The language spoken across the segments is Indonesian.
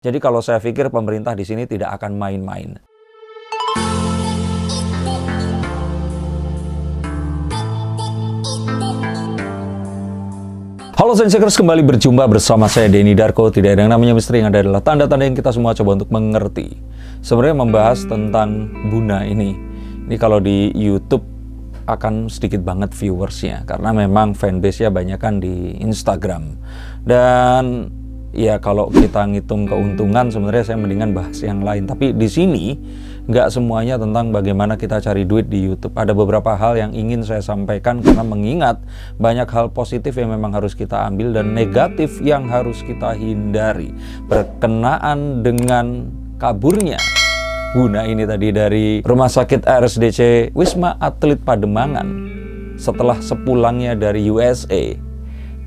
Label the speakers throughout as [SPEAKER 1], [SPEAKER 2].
[SPEAKER 1] Jadi kalau saya pikir pemerintah di sini tidak akan main-main. Halo Sensekers, kembali berjumpa bersama saya Denny Darko. Tidak ada yang namanya misteri, yang ada adalah tanda-tanda yang kita semua coba untuk mengerti. Sebenarnya membahas tentang Buna ini kalau di YouTube akan sedikit banget viewersnya, karena memang fanbase-nya banyak kan di Instagram. Dan ya kalau kita ngitung keuntungan, sebenarnya saya mendingan bahas yang lain. Tapi di sini nggak semuanya tentang bagaimana kita cari duit di YouTube. Ada beberapa hal yang ingin saya sampaikan, karena mengingat banyak hal positif yang memang harus kita ambil dan negatif yang harus kita hindari berkenaan dengan kaburnya Buna ini tadi dari Rumah Sakit RSDC Wisma Atlet Pademangan setelah sepulangnya dari USA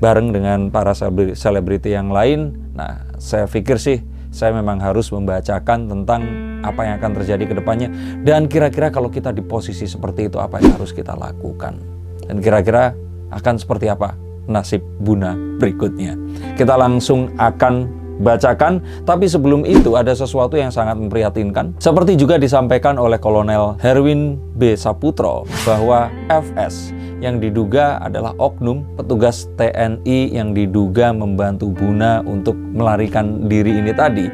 [SPEAKER 1] bareng dengan para selebriti yang lain. Nah, saya pikir sih saya memang harus membacakan tentang apa yang akan terjadi ke depannya, dan kira-kira kalau kita di posisi seperti itu apa yang harus kita lakukan, dan kira-kira akan seperti apa nasib Buna berikutnya. Kita langsung akan bacakan, tapi sebelum itu ada sesuatu yang sangat memprihatinkan. Seperti juga disampaikan oleh Kolonel Herwin B. Saputro bahwa FS yang diduga adalah oknum petugas TNI yang diduga membantu Buna untuk melarikan diri ini tadi,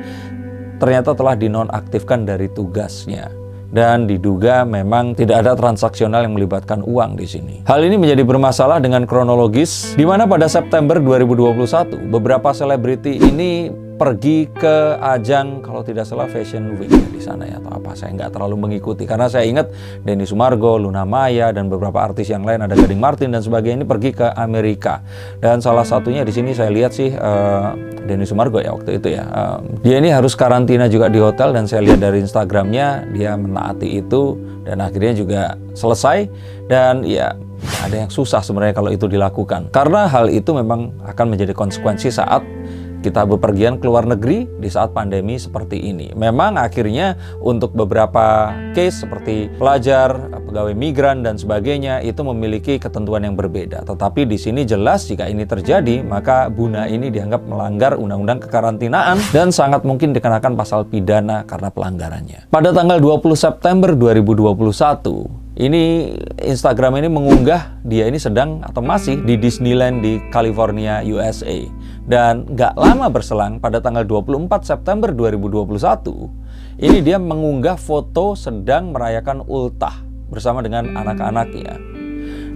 [SPEAKER 1] ternyata telah dinonaktifkan dari tugasnya. Dan diduga memang tidak ada transaksional yang melibatkan uang di sini. Hal ini menjadi bermasalah dengan kronologis, di mana pada September 2021 beberapa selebriti ini pergi ke ajang, kalau tidak salah, Fashion Week di sana ya, atau apa, saya nggak terlalu mengikuti, karena saya ingat Denny Sumargo, Luna Maya, dan beberapa artis yang lain, ada Gading Martin dan sebagainya, ini pergi ke Amerika. Dan salah satunya di sini saya lihat sih Denny Sumargo ya waktu itu ya, dia ini harus karantina juga di hotel, dan saya lihat dari Instagramnya dia menaati itu dan akhirnya juga selesai. Dan ya ada yang susah sebenarnya kalau itu dilakukan, karena hal itu memang akan menjadi konsekuensi saat kita bepergian ke luar negeri di saat pandemi seperti ini. Memang akhirnya untuk beberapa case seperti pelajar, pegawai migran dan sebagainya itu memiliki ketentuan yang berbeda. Tetapi di sini jelas jika ini terjadi, maka Buna ini dianggap melanggar undang-undang kekarantinaan dan sangat mungkin dikenakan pasal pidana karena pelanggarannya. Pada tanggal 20 September 2021, ini Instagram ini mengunggah dia ini sedang atau masih di Disneyland di California, USA. Dan gak lama berselang pada tanggal 24 September 2021, ini dia mengunggah foto sedang merayakan ultah bersama dengan anak-anaknya.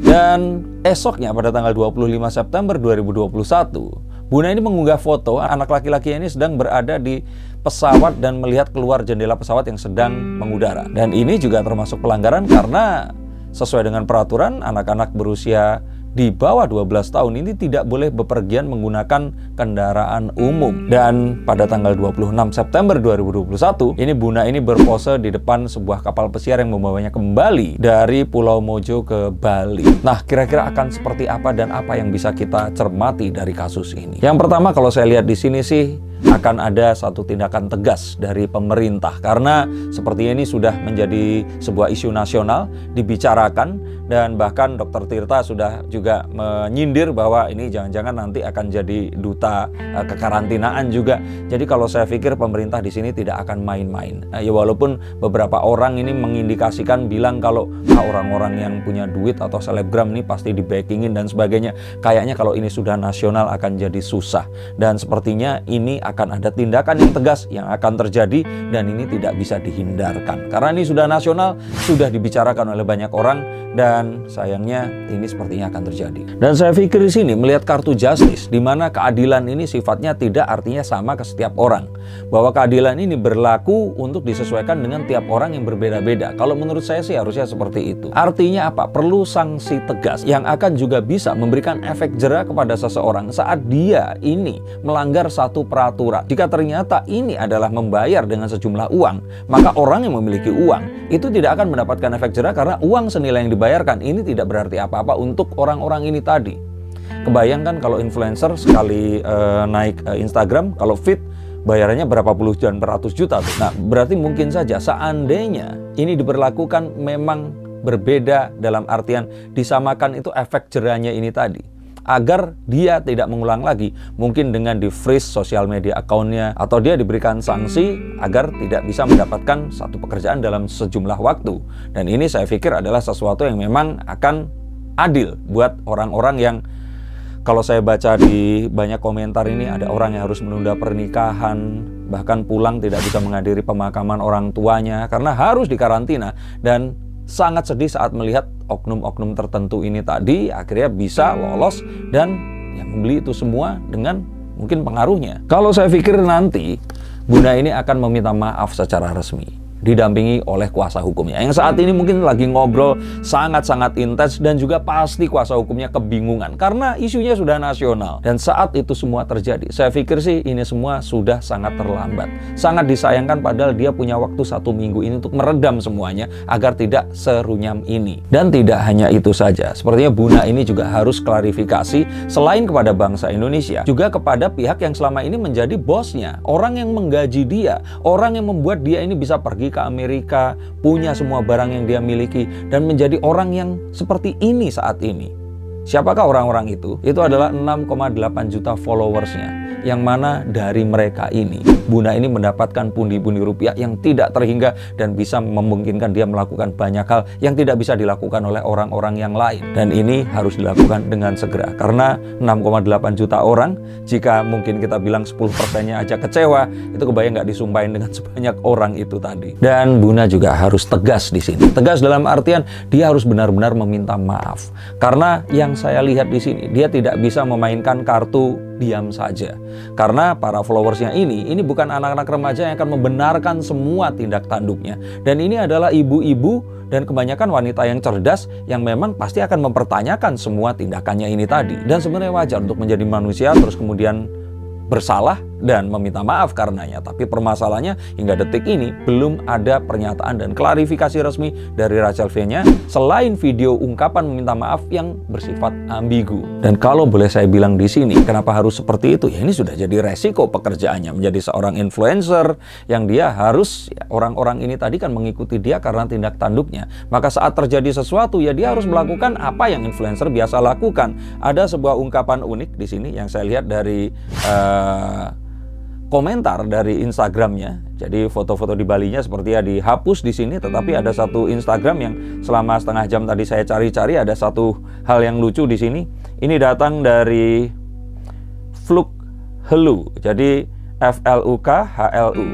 [SPEAKER 1] Dan esoknya pada tanggal 25 September 2021, Buna ini mengunggah foto anak laki-laki ini sedang berada di pesawat dan melihat keluar jendela pesawat yang sedang mengudara. Dan ini juga termasuk pelanggaran, karena sesuai dengan peraturan anak-anak berusia di bawah 12 tahun ini tidak boleh bepergian menggunakan kendaraan umum. Dan pada tanggal 26 September 2021, ini Buna ini berpose di depan sebuah kapal pesiar yang membawanya kembali dari Pulau Mojo ke Bali. Nah, kira-kira akan seperti apa dan apa yang bisa kita cermati dari kasus ini? Yang pertama, kalau saya lihat di sini sih akan ada satu tindakan tegas dari pemerintah, karena sepertinya ini sudah menjadi sebuah isu nasional, dibicarakan, dan bahkan Dr. Tirta sudah juga menyindir bahwa ini jangan-jangan nanti akan jadi duta kekarantinaan juga. Jadi kalau saya pikir pemerintah di sini tidak akan main-main. Ya walaupun beberapa orang ini mengindikasikan bilang kalau orang-orang yang punya duit atau selebgram ini pasti di-backingin dan sebagainya. Kayaknya kalau ini sudah nasional akan jadi susah, dan sepertinya ini akan ada tindakan yang tegas yang akan terjadi, dan ini tidak bisa dihindarkan karena ini sudah nasional, sudah dibicarakan oleh banyak orang, dan sayangnya ini sepertinya akan terjadi. Dan saya pikir di sini melihat kartu justice, di mana keadilan ini sifatnya tidak artinya sama ke setiap orang, bahwa keadilan ini berlaku untuk disesuaikan dengan tiap orang yang berbeda-beda. Kalau menurut saya sih harusnya seperti itu. Artinya apa? Perlu sanksi tegas yang akan juga bisa memberikan efek jera kepada seseorang saat dia ini melanggar satu peraturan. Jika ternyata ini adalah membayar dengan sejumlah uang, maka orang yang memiliki uang itu tidak akan mendapatkan efek jera, karena uang senilai yang dibayarkan ini tidak berarti apa-apa untuk orang-orang ini tadi. Kebayangkan kalau influencer sekali naik Instagram, kalau feed bayarannya berapa puluh dan beratus juta tuh. Nah, berarti mungkin saja seandainya ini diberlakukan memang berbeda, dalam artian disamakan itu efek jerahnya ini tadi. agar dia tidak mengulang lagi. Mungkin dengan di-freeze sosial media account-nya, atau dia diberikan sanksi agar tidak bisa mendapatkan satu pekerjaan dalam sejumlah waktu. Dan ini saya pikir adalah sesuatu yang memang akan adil buat orang-orang yang, kalau saya baca di banyak komentar ini, ada orang yang harus menunda pernikahan, bahkan pulang tidak bisa menghadiri pemakaman orang tuanya karena harus dikarantina. Dan sangat sedih saat melihat oknum-oknum tertentu ini tadi akhirnya bisa lolos dan yang membeli itu semua dengan mungkin pengaruhnya. Kalau saya pikir nanti Bunda ini akan meminta maaf secara resmi, didampingi oleh kuasa hukumnya yang saat ini mungkin lagi ngobrol sangat-sangat intens, dan juga pasti kuasa hukumnya kebingungan karena isunya sudah nasional. Dan saat itu semua terjadi, saya pikir sih ini semua sudah sangat terlambat. Sangat disayangkan, padahal dia punya waktu 1 minggu ini untuk meredam semuanya agar tidak serunyam ini. Dan tidak hanya itu saja, sepertinya Bunda ini juga harus klarifikasi selain kepada bangsa Indonesia, juga kepada pihak yang selama ini menjadi bosnya, orang yang menggaji dia, orang yang membuat dia ini bisa pergi ke Amerika, punya semua barang yang dia miliki, dan menjadi orang yang seperti ini saat ini. Siapakah orang-orang itu? Itu adalah 6,8 juta followersnya, yang mana dari mereka ini Bunda ini mendapatkan pundi-pundi rupiah yang tidak terhingga dan bisa memungkinkan dia melakukan banyak hal yang tidak bisa dilakukan oleh orang-orang yang lain. Dan ini harus dilakukan dengan segera, karena 6,8 juta orang, jika mungkin kita bilang 10%-nya aja kecewa, itu kebayang nggak disumpahin dengan sebanyak orang itu tadi. Dan Bunda juga harus tegas di sini. Tegas dalam artian dia harus benar-benar meminta maaf, karena yang saya lihat di sini, dia tidak bisa memainkan kartu diam saja. Karena para followersnya ini bukan anak-anak remaja yang akan membenarkan semua tindak tanduknya. Dan ini adalah ibu-ibu dan kebanyakan wanita yang cerdas yang memang pasti akan mempertanyakan semua tindakannya ini tadi. Dan sebenarnya wajar untuk menjadi manusia terus kemudian bersalah dan meminta maaf karenanya. Tapi permasalahannya hingga detik ini belum ada pernyataan dan klarifikasi resmi dari Rachel V-nya selain video ungkapan meminta maaf yang bersifat ambigu. Dan kalau boleh saya bilang di sini, kenapa harus seperti itu? Ya ini sudah jadi resiko pekerjaannya menjadi seorang influencer yang dia harus, ya, orang-orang ini tadi kan mengikuti dia karena tindak tanduknya. Maka saat terjadi sesuatu ya dia harus melakukan apa yang influencer biasa lakukan. Ada sebuah ungkapan unik di sini yang saya lihat dari komentar dari Instagramnya. Jadi foto-foto di Balinya sepertinya dihapus di sini, tetapi ada satu Instagram yang selama setengah jam tadi saya cari-cari, ada satu hal yang lucu di sini. Ini datang dari Fluk Helu. Jadi FLUKHLU.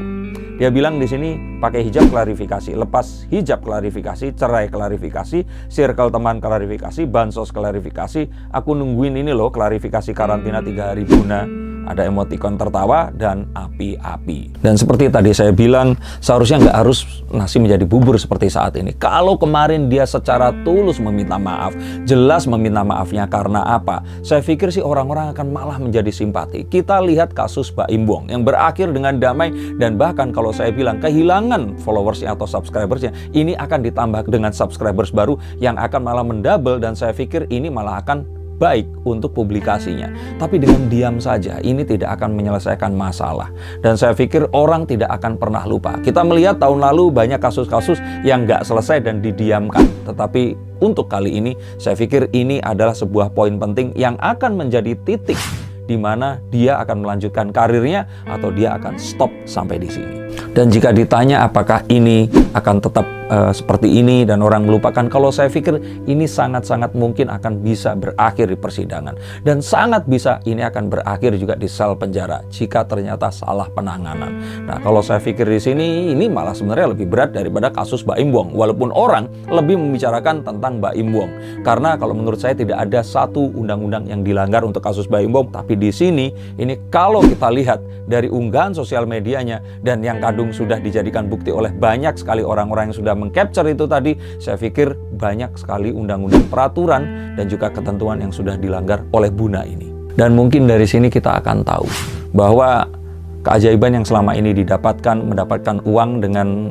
[SPEAKER 1] Dia bilang di sini pakai hijab klarifikasi, lepas hijab klarifikasi, cerai klarifikasi, circle teman klarifikasi, bansos klarifikasi. Aku nungguin ini loh klarifikasi karantina 3 hari Bunda. Ada emoticon tertawa dan api-api. Dan seperti tadi saya bilang, seharusnya nggak harus nasi menjadi bubur seperti saat ini. Kalau kemarin dia secara tulus meminta maaf, jelas meminta maafnya karena apa? Saya pikir sih orang-orang akan malah menjadi simpati. Kita lihat kasus Baim Wong yang berakhir dengan damai, dan bahkan kalau saya bilang kehilangan followersnya atau subscribersnya, ini akan ditambah dengan subscribers baru yang akan malah mendouble, dan saya pikir ini malah akan baik untuk publikasinya. Tapi dengan diam saja ini tidak akan menyelesaikan masalah. Dan saya pikir orang tidak akan pernah lupa. Kita melihat tahun lalu banyak kasus-kasus yang nggak selesai dan didiamkan. Tetapi untuk kali ini saya pikir ini adalah sebuah poin penting yang akan menjadi titik di mana dia akan melanjutkan karirnya atau dia akan stop sampai di sini. Dan jika ditanya apakah ini akan tetap seperti ini dan orang melupakan, kalau saya pikir ini sangat-sangat mungkin akan bisa berakhir di persidangan, dan sangat bisa ini akan berakhir juga di sel penjara jika ternyata salah penanganan. Nah, kalau saya pikir di sini ini malah sebenarnya lebih berat daripada kasus Baim Wong, walaupun orang lebih membicarakan tentang Baim Wong, karena kalau menurut saya tidak ada satu undang-undang yang dilanggar untuk kasus Baim Wong. Tapi di sini ini kalau kita lihat dari unggahan sosial medianya dan yang kadung sudah dijadikan bukti oleh banyak sekali orang-orang yang sudah mengcapture itu tadi, saya pikir banyak sekali undang-undang, peraturan, dan juga ketentuan yang sudah dilanggar oleh Bunda ini. Dan mungkin dari sini kita akan tahu bahwa keajaiban yang selama ini mendapatkan uang dengan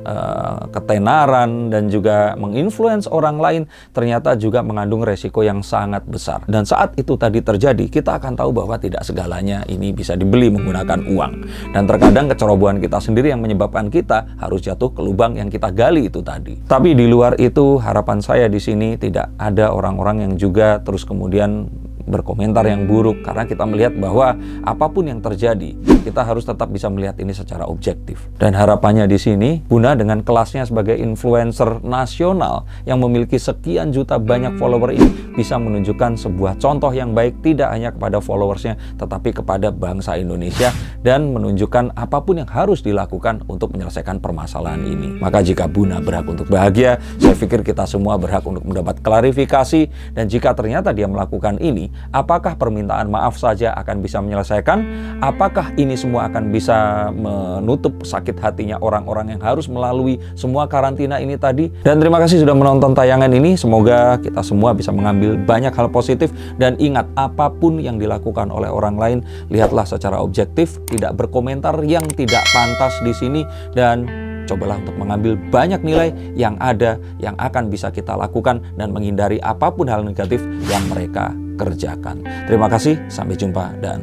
[SPEAKER 1] ketenaran dan juga menginfluence orang lain, ternyata juga mengandung resiko yang sangat besar. Dan saat itu tadi terjadi, kita akan tahu bahwa tidak segalanya ini bisa dibeli menggunakan uang. Dan terkadang kecerobohan kita sendiri yang menyebabkan kita harus jatuh ke lubang yang kita gali itu tadi. Tapi di luar itu, harapan saya di sini tidak ada orang-orang yang juga terus kemudian berkomentar yang buruk, karena kita melihat bahwa apapun yang terjadi, kita harus tetap bisa melihat ini secara objektif. Dan harapannya di sini, Buna dengan kelasnya sebagai influencer nasional yang memiliki sekian juta banyak follower ini bisa menunjukkan sebuah contoh yang baik tidak hanya kepada followersnya, tetapi kepada bangsa Indonesia, dan menunjukkan apapun yang harus dilakukan untuk menyelesaikan permasalahan ini. Maka jika Buna berhak untuk bahagia, saya pikir kita semua berhak untuk mendapat klarifikasi. Dan jika ternyata dia melakukan ini, apakah permintaan maaf saja akan bisa menyelesaikan? Apakah ini semua akan bisa menutup sakit hatinya orang-orang yang harus melalui semua karantina ini tadi? Dan terima kasih sudah menonton tayangan ini. Semoga kita semua bisa mengambil banyak hal positif. Dan ingat, apapun yang dilakukan oleh orang lain, lihatlah secara objektif, tidak berkomentar yang tidak pantas di sini, dan cobalah untuk mengambil banyak nilai yang ada, yang akan bisa kita lakukan, dan menghindari apapun hal negatif yang mereka kerjakan. Terima kasih, sampai jumpa, dan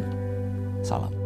[SPEAKER 1] salam.